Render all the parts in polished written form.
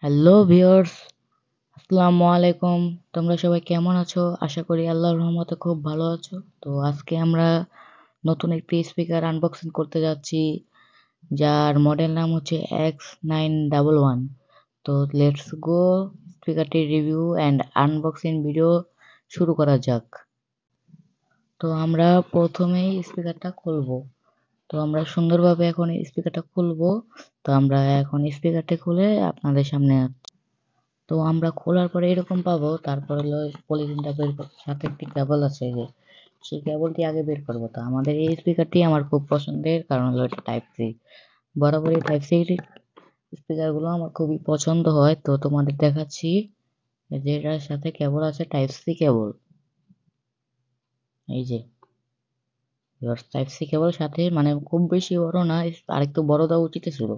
Hello viewers, আসসালামু আলাইকুম। তোমরা সবাই কেমন আছো? আশা করি আল্লাহর রহমতে খুব ভালো আছো। তো আজকে আমরা নতুন একটি স্পিকার আনবক্সিং করতে যাচ্ছি, যার মডেল নাম হচ্ছে X911। তো লেটস গো, স্পিকারটির রিভিউ অ্যান্ড আনবক্সিং ভিডিও শুরু করা যাক। তো আমরা প্রথমেই স্পিকারটা খুলবো। তো আমরা সুন্দরভাবে এখন স্পিকারটা খুলবো। তো আমরা এখন স্পিকারটা খুলে আপনাদের সামনে তো আমরা খোলার পরে এরকম পাবো। তারপর হলো পলিথিনটা বের সাথে একটি কেবল আছে, যে সেই কেবলটি আগে বের করবো। তো আমাদের এই স্পিকারটি আমার খুব পছন্দের, কারণ হলো এটা টাইপ সি। বরাবরই টাইপ সি স্পিকার গুলো আমার খুবই পছন্দ হয়। তো তোমাদের দেখাচ্ছি যে এটার সাথে কেবল আছে টাইপ সি কেবল। এই যে টাইপ সি কেবল সাথে, মানে খুব বেশি বড় না, আরেকটু বড় দেওয়া উচিত ছিল।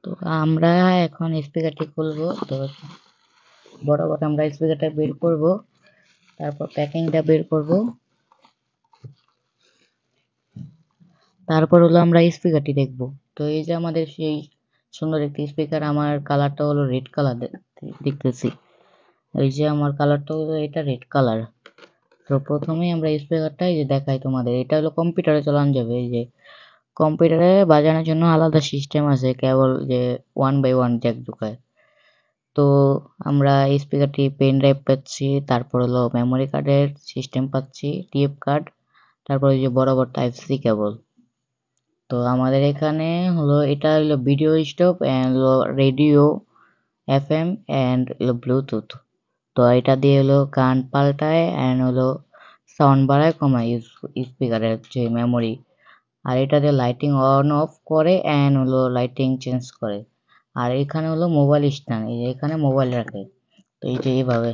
তো আমরা এখন স্পিকারটি খুলবো। তো বরাবর আমরা স্পিকারটা বের করব, তারপর প্যাকিংটা বের করব, তারপর হলো আমরা স্পিকারটি দেখব। তো এই যে আমাদের সেই সুন্দর একটি স্পিকার, আমার কালারটা হলো রেড কালার দেখতেছি। এই যে আমার কালারটা হলো এটা রেড কালার। তো প্রথমেই আমরা স্পিকারটা এই যে দেখাই তোমাদের, এটা হলো কম্পিউটারে চালানো যাবে। এই যে কম্পিউটারে বাজানোর জন্য আলাদা সিস্টেম আছে, কেবল যে 1x1 জ্যাক ঢোকায়। তো আমরা এই স্পিকারটি পেন ড্রাইভ পাচ্ছি, তারপর হলো মেমোরি কার্ডের সিস্টেম পাচ্ছি, টিএফ কার্ড, তারপরে যে বরাবর টাইপ সি কেবল। তো আমাদের এখানে হলো এটা হলো video stop and radio FM and Bluetooth. তো এটা দিয়ে হলো গান পাল্টায় এন্ড হলো সাউন্ড বাড়ায় কমায় স্পিকারের যে মেমোরি। আর এটা দিয়ে লাইটিং অন অফ করে এন্ড হলো লাইটিং চেঞ্জ করে। আর এখানে হলো মোবাইল স্ট্যান্ড, এই যে এখানে মোবাইল রাখে। তো এই যে এইভাবে,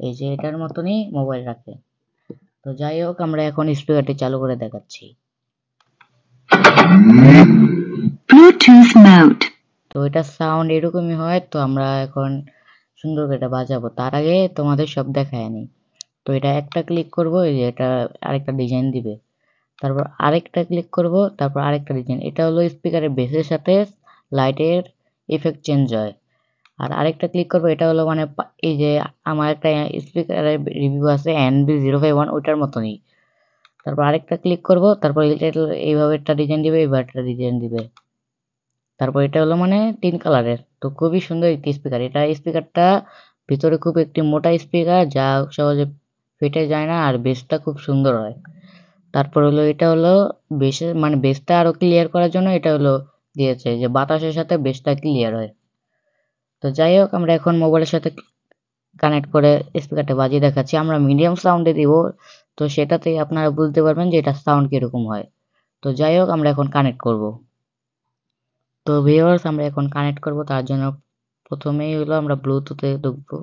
এই যে এটার মতনই মোবাইল রাখে। তো যাই হোক, আমরা এখন স্পিকারটি চালু করে দেখাচ্ছি। Bluetooth mode. তো এটা সাউন্ড এরকমই হয়। তো আমরা এখন সুন্দর করে এটা বাজাবো, তার আগে তোমাদের সব দেখায় নি। তো এটা একটা ক্লিক করব, এই যে এটা আরেকটা ডিজাইন দিবে, তারপর আরেকটা ক্লিক করব, তারপর আরেকটা ডিজাইন। এটা হলো স্পিকারের বেসের সাথে লাইটের ইফেক্ট চেঞ্জ হয়। আর আরেকটা ক্লিক করব, এটা হলো মানে এই যে আমার একটা স্পিকারের রিভিউ আছে NB051, ওইটার মতনই। তারপর আরেকটা ক্লিক করব, তারপর এইভাবে একটা ডিজাইন দিবে, এইভাবে একটা ডিজাইন দিবে। তারপর এটা হলো মানে 3 কালারের। তো খুবই সুন্দর একটি স্পিকার। এটা স্পিকারটা ভিতরে খুব একটি মোটা স্পিকার, যা সহজে ফেটে যায় না, আর বেসটা খুব সুন্দর হয়। তারপর হলো এটা হলো বেসের মানে বেসটা আরো ক্লিয়ার করার জন্য এটা হলো দিয়েছে, যে বাতাসের সাথে বেসটা ক্লিয়ার হয়। তো যাই হোক, আমরা এখন মোবাইলের সাথে কানেক্ট করে স্পিকারটা বাজিয়ে দেখাচ্ছি। আমরা মিডিয়াম সাউন্ডে দিব, তো সেটাতেই আপনারা বুঝতে পারবেন যে এটা সাউন্ড কিরকম হয়। তো যাই হোক, আমরা এখন কানেক্ট করব। তো ভিউয়ার্স, আমরা এখন কানেক্ট করব, তার জন্য প্রথমেই হলো আমরা ব্লুটুথে ঢুকবো।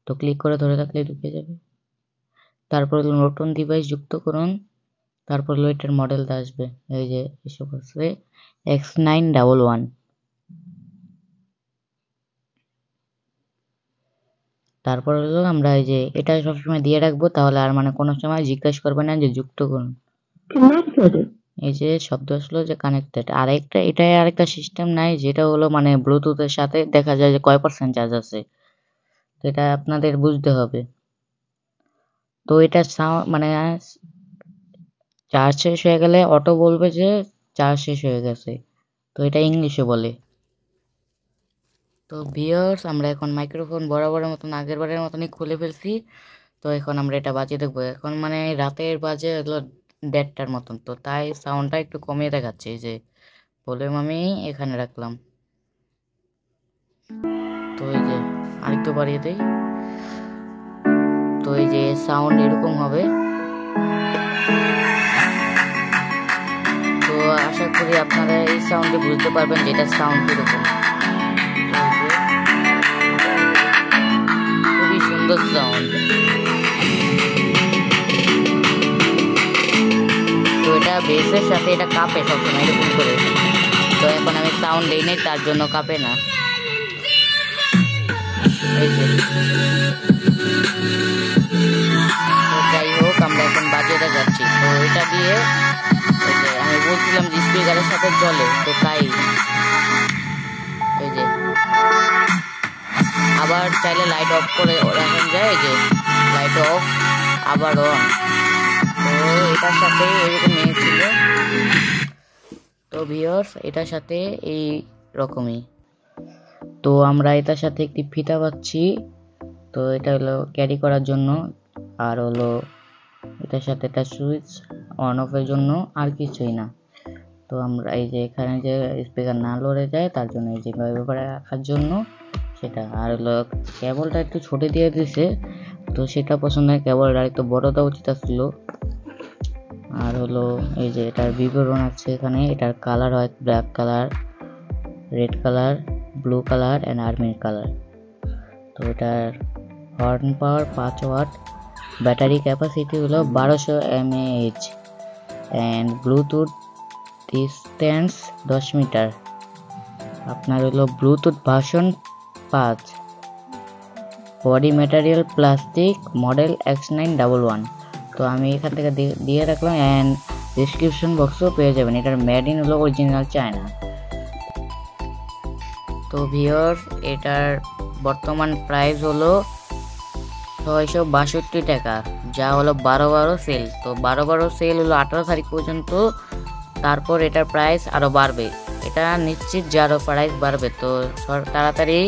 তো ক্লিক করে ধরে থাকলে ঢুকে যাবে। তারপর হলো নতুন ডিভাইস যুক্ত করুন। তারপর হলো এটার মডেলটা আসবে, এই যে এসব আছে X911। তারপর হলো আমরা এই যে এটা সবসময় দিয়ে রাখবো, তাহলে আর মানে কোনো সময় জিজ্ঞাসা করবে না যে যুক্ত করুন। এই যে শব্দ আসলো যে কানেক্টেড। আর একটা এটাই আরেকটা সিস্টেম নাই, যেটা হলো মানে ব্লুটুথের সাথে দেখা যায় যে কয় পার্সেন্ট চার্জ আছে, এটা আপনাদের বুঝতে হবে। তো এটা মানে চার্জ শেষ হয়ে গেলে অটো বলবে যে চার্জ শেষ হয়ে গেছে। তো এটা ইংলিশে বলে। তো ভিউয়ার্স, আমরা এখন মাইক্রোফোন বরাবরের মতন আগের বারের মতনই খুলে ফেলছি। তো এখন আমরা এটা বাজিয়ে দেখবো। এখন মানে রাতের বাজে হলো 1:30টার মতন, তো তাই সাউন্ডটা একটু কমিয়ে দেখাচ্ছে। এই যে ভলিউম আমি এখানে রাখলাম। তো এই যে আরেকটু বাড়িয়ে দেই। তো এই যে সাউন্ড এরকম হবে। তো আশা করি আপনারা এই সাউন্ডে বুঝতে পারবেন যে এটা সাউন্ড কিরকম। খুবই সুন্দর সাউন্ড। তো এটা বেসের সাথে এটা কাঁপে সবসময় এরকম করে। তো এখন আমি সাউন্ড দেই নাই, তার জন্য কাঁপে না। তো যাই হোক, আমরা এখন বাজিয়ে দেখাচ্ছি। তো এটা দিয়ে আমি বলছিলাম যে স্পিকারের সাথে চলে, তো তাই আবার চাইলে লাইট অফ করে রাখা যায়, যে লাইট অফ আবার অন। তো এটার সাথে এরকম ছিল। তো ভিউয়ার্স এটার সাথে এই রকমই। তো আমরা এটার সাথে একটি ফিতা পাচ্ছি, তো এটা হলো ক্যারি করার জন্য, আর হলো এটার সাথে একটা সুইচ অন অফের জন্য, আর কিছুই না। তো আমরা এই যে এখানে যে স্পিকার না লড়ে যায় তার জন্য এই যে ব্যাপারে রাখার জন্য সেটা। আর হলো কেবলটা একটু ছোট দিয়ে দিছে, তো সেটা পছন্দ হয়, কেবলটা একটু বড় দেওয়া উচিত ছিল। আর হলো এই যে এটার বিবরণ আছে এখানে, এটার কালার হয় black colour, red colour, blue colour and army colour. তো এটার horn power 5 watt, battery capacity হলো 1200 mAh and Bluetooth distance 10 metre. আপনার হলো Bluetooth version 5, body material plastic, model X911। তো আমি এখান থেকে দিয়ে রাখলাম, অ্যান্ড ডিসক্রিপশন বক্সও পেয়ে যাবেন। এটার মেড ইন হলো অরিজিনাল চায়না। তো ভিউয়ার্স এটার বর্তমান প্রাইস হলো 662 টাকা, যা হলো 12/12 সেল। তো 12/12 সেল হলো 18 তারিখ পর্যন্ত, তারপর এটার প্রাইস আরও বাড়বে, এটা নিশ্চিত যে আরও প্রাইস বাড়বে। তো তাড়াতাড়ি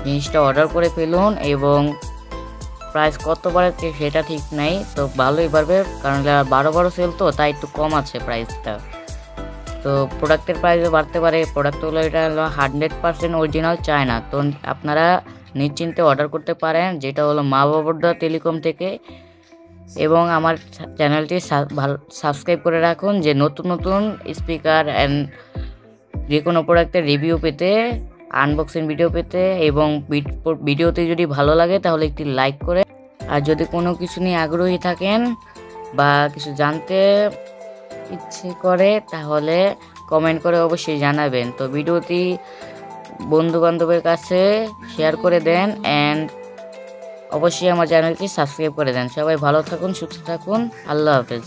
জিনিসটা অর্ডার করে ফেলুন, এবং প্রাইস কত বাড়ে সেটা ঠিক নাই, তো ভালোই বাড়বে, কারণ 12/12 সেল তো, তাই একটু কম আছে প্রাইসটা। তো প্রোডাক্টের প্রাইসও বাড়তে পারে। প্রোডাক্ট হলো এটা হলো 100% অরিজিনাল চায়না। তো আপনারা নিশ্চিন্তে অর্ডার করতে পারেন, যেটা হলো মা বাবা টেলিকম থেকে। এবং আমার চ্যানেলটি সাবস্ক্রাইব করে রাখুন, যে নতুন নতুন স্পিকার অ্যান্ড যে কোনো প্রোডাক্টের রিভিউ পেতে, আনবক্সিং ভিডিও পেতে, এবং ভিডিওতে যদি ভালো লাগে তাহলে একটি লাইক করে, আর যদি কোনো কিছু নিয়ে আগ্রহী থাকেন বা কিছু জানতে ইচ্ছে করে তাহলে কমেন্ট করে অবশ্যই জানাবেন। তো ভিডিওটি বন্ধু বান্ধবের কাছে শেয়ার করে দেন, অ্যান্ড অবশ্যই আমার চ্যানেলটি সাবস্ক্রাইব করে দেন। সবাই ভালো থাকুন, সুস্থ থাকুন, আল্লাহ হাফেজ।